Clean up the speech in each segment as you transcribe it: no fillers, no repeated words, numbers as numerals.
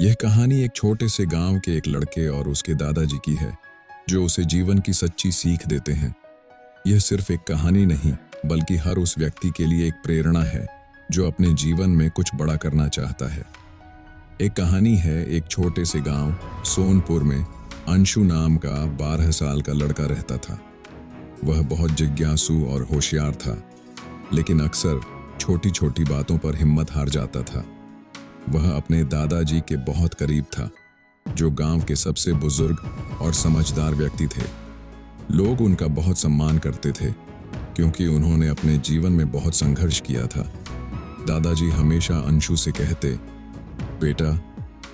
यह कहानी एक छोटे से गांव के एक लड़के और उसके दादाजी की है, जो उसे जीवन की सच्ची सीख देते हैं। यह सिर्फ एक कहानी नहीं, बल्कि हर उस व्यक्ति के लिए एक प्रेरणा है जो अपने जीवन में कुछ बड़ा करना चाहता है। एक कहानी है एक छोटे से गांव सोनपुर में अंशु नाम का 12 साल का लड़का रहता था। वह बहुत जिज्ञासु और होशियार था, लेकिन अक्सर छोटी छोटी बातों पर हिम्मत हार जाता था। वह अपने दादाजी के बहुत करीब था, जो गांव के सबसे बुजुर्ग और समझदार व्यक्ति थे। लोग उनका बहुत सम्मान करते थे, क्योंकि उन्होंने अपने जीवन में बहुत संघर्ष किया था। दादाजी हमेशा अंशु से कहते, बेटा,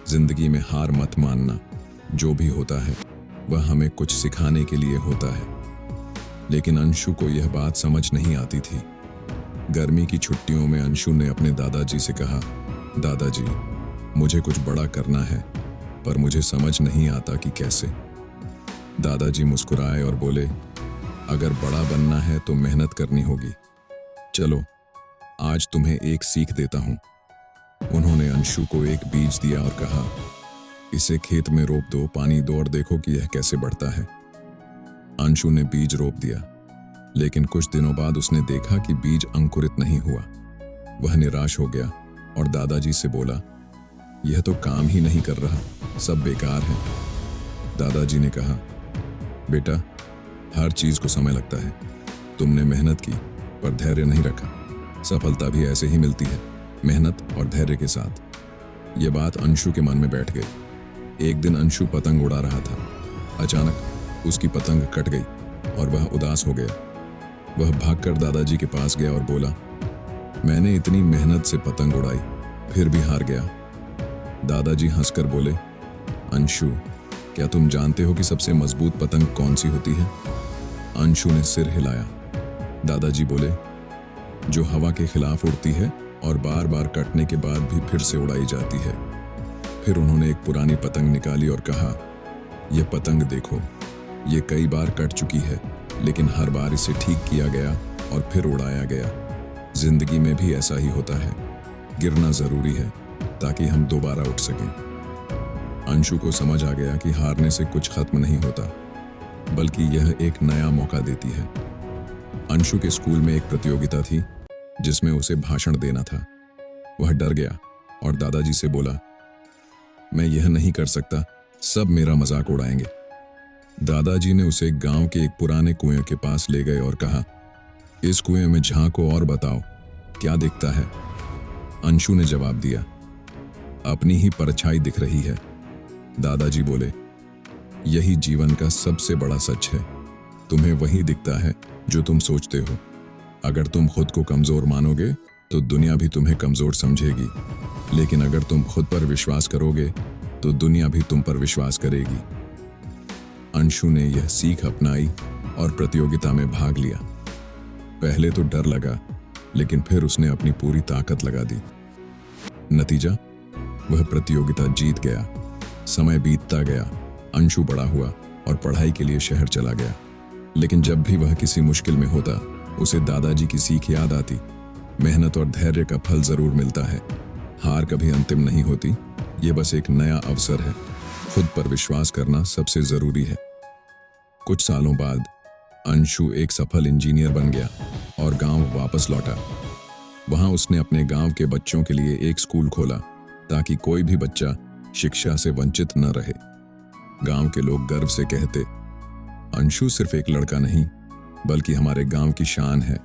जिंदगी में हार मत मानना। जो भी होता है वह हमें कुछ सिखाने के लिए होता है। लेकिन अंशु को यह बात समझ नहीं आती थी। गर्मी की छुट्टियों में अंशु ने अपने दादाजी से कहा, दादाजी, मुझे कुछ बड़ा करना है, पर मुझे समझ नहीं आता कि कैसे। दादाजी मुस्कुराए और बोले, अगर बड़ा बनना है तो मेहनत करनी होगी। चलो, आज तुम्हें एक सीख देता हूं। उन्होंने अंशु को एक बीज दिया और कहा, इसे खेत में रोप दो, पानी दो और देखो कि यह कैसे बढ़ता है। अंशु ने बीज रोप दिया, लेकिन कुछ दिनों बाद उसने देखा कि बीज अंकुरित नहीं हुआ। वह निराश हो गया और दादाजी से बोला, यह तो काम ही नहीं कर रहा, सब बेकार है। दादाजी ने कहा, बेटा, हर चीज को समय लगता है। तुमने मेहनत की, पर धैर्य नहीं रखा। सफलता भी ऐसे ही मिलती है, मेहनत और धैर्य के साथ। यह बात अंशु के मन में बैठ गई। एक दिन अंशु पतंग उड़ा रहा था। अचानक उसकी पतंग कट गई और वह उदास हो गया। वह भागकर दादाजी के पास गया और बोला, मैंने इतनी मेहनत से पतंग उड़ाई, फिर भी हार गया। दादाजी हंसकर बोले, अंशु, क्या तुम जानते हो कि सबसे मजबूत पतंग कौन सी होती है? अंशु ने सिर हिलाया। दादाजी बोले, जो हवा के खिलाफ उड़ती है और बार बार कटने के बाद भी फिर से उड़ाई जाती है। फिर उन्होंने एक पुरानी पतंग निकाली और कहा, यह पतंग देखो, ये कई बार कट चुकी है, लेकिन हर बार इसे ठीक किया गया और फिर उड़ाया गया। जिंदगी में भी ऐसा ही होता है। गिरना जरूरी है ताकि हम दोबारा उठ सकें। अंशु को समझ आ गया कि हारने से कुछ खत्म नहीं होता, बल्कि यह एक नया मौका देती है। अंशु के स्कूल में एक प्रतियोगिता थी, जिसमें उसे भाषण देना था। वह डर गया और दादाजी से बोला, मैं यह नहीं कर सकता, सब मेरा मजाक उड़ाएंगे। दादाजी ने उसे गांव के एक पुराने कुएं के पास ले गए और कहा, इस कुएं में झांको और बताओ क्या दिखता है। अंशु ने जवाब दिया, अपनी ही परछाई दिख रही है। दादाजी बोले, यही जीवन का सबसे बड़ा सच है। तुम्हें वही दिखता है जो तुम सोचते हो। अगर तुम खुद को कमजोर मानोगे तो दुनिया भी तुम्हें कमजोर समझेगी, लेकिन अगर तुम खुद पर विश्वास करोगे तो दुनिया भी तुम पर विश्वास करेगी। अंशु ने यह सीख अपनाई और प्रतियोगिता में भाग लिया। पहले तो डर लगा, लेकिन फिर उसने अपनी पूरी ताकत लगा दी। नतीजा, वह प्रतियोगिता जीत गया। समय बीतता गया, अंशु बड़ा हुआ और पढ़ाई के लिए शहर चला गया। लेकिन जब भी वह किसी मुश्किल में होता, उसे दादाजी की सीख याद आती, मेहनत और धैर्य का फल जरूर मिलता है। हार कभी अंतिम नहीं होती, ये बस एक नया अवसर है। खुद पर विश्वास करना सबसे जरूरी है। कुछ सालों बाद अंशु एक सफल इंजीनियर बन गया और गांव वापस लौटा। वहां उसने अपने गांव के बच्चों के लिए एक स्कूल खोला, ताकि कोई भी बच्चा शिक्षा से वंचित न रहे। गांव के लोग गर्व से कहते, अंशु सिर्फ एक लड़का नहीं, बल्कि हमारे गांव की शान है।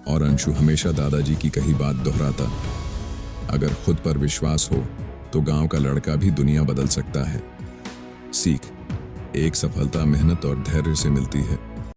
और अंशु हमेशा दादाजी की कही बात दोहराता, अगर खुद पर विश्वास हो तो गांव का लड़का भी दुनिया बदल सकता है। सीख, एक सफलता मेहनत और धैर्य से मिलती है,